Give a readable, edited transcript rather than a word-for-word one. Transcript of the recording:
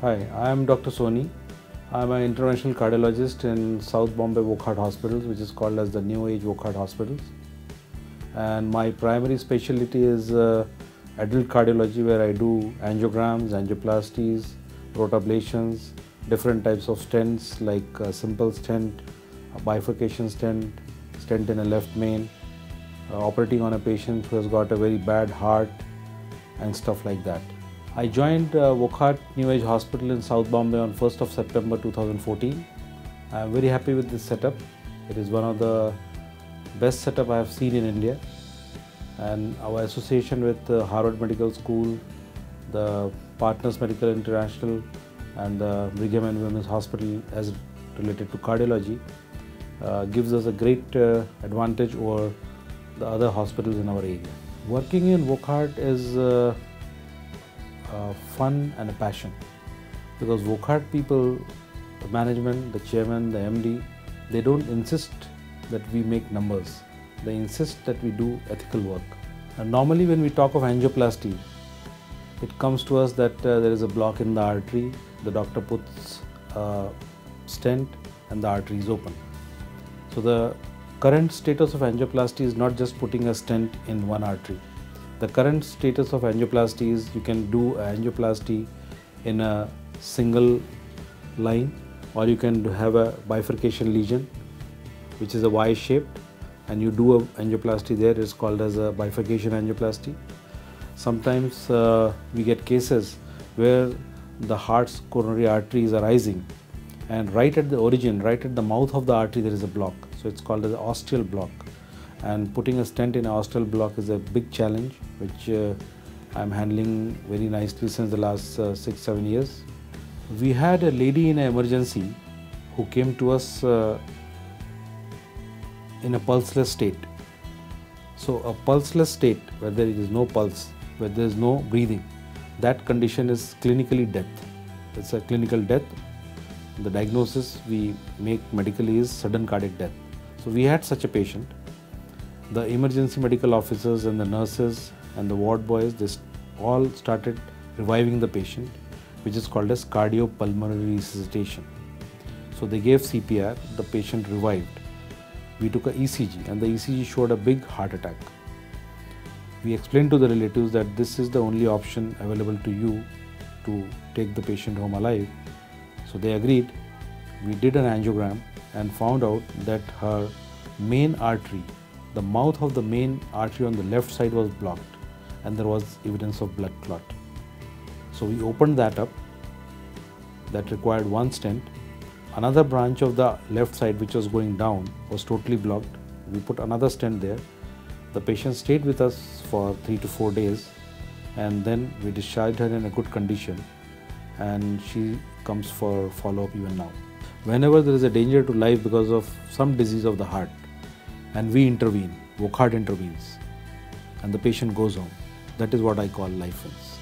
Hi, I am Dr. Soni. I am an interventional cardiologist in South Bombay Wockhardt Hospitals, which is called as the new Age Wockhardt Hospitals. And my primary specialty is adult cardiology, where I do angiograms, angioplasties, rotablations, different types of stents like a simple stent, a bifurcation stent, stent in a left main, operating on a patient who has got a very bad heart and stuff like that. I joined Wockhardt New Age Hospital in South Bombay on 1st of September 2014. I am very happy with this setup. It is one of the best setup I have seen in India. And our association with Harvard Medical School, the Partners Medical International and the Brigham and Women's Hospital as related to cardiology gives us a great advantage over the other hospitals in our area. Working in Wockhardt is fun and a passion, because Wockhardt people, the management, the chairman, the MD, they don't insist that we make numbers. They insist that we do ethical work. And normally when we talk of angioplasty, it comes to us that there is a block in the artery, the doctor puts a stent and the artery is open. So the current status of angioplasty is not just putting a stent in one artery. The current status of angioplasty is you can do angioplasty in a single line, or you can have a bifurcation lesion which is a Y-shaped, and you do a angioplasty there. It's called as a bifurcation angioplasty. Sometimes we get cases where the heart's coronary artery is arising, and right at the origin, right at the mouth of the artery, there is a block. So it's called as an ostial block. And putting a stent in an ostial block is a big challenge, which I'm handling very nicely since the last 6-7 years. We had a lady in an emergency who came to us in a pulseless state. So a pulseless state, where there is no pulse, where there is no breathing, that condition is clinically death. It's a clinical death. The diagnosis we make medically is sudden cardiac death. So we had such a patient. The emergency medical officers and the nurses and the ward boys, they all started reviving the patient, which is called as cardiopulmonary resuscitation. So they gave CPR, the patient revived. We took a ECG, and the ECG showed a big heart attack. We explained to the relatives that this is the only option available to you to take the patient home alive. So they agreed. We did an angiogram and found out that her main artery, the mouth of the main artery on the left side, was blocked, and there was evidence of blood clot. So we opened that up. That required one stent. Another branch of the left side, which was going down, was totally blocked. We put another stent there. The patient stayed with us for 3 to 4 days, and then we discharged her in a good condition, and she comes for follow-up even now. Whenever there is a danger to life because of some disease of the heart, and we intervene, Wockhardt intervenes, and the patient goes home. That is what I call life wins.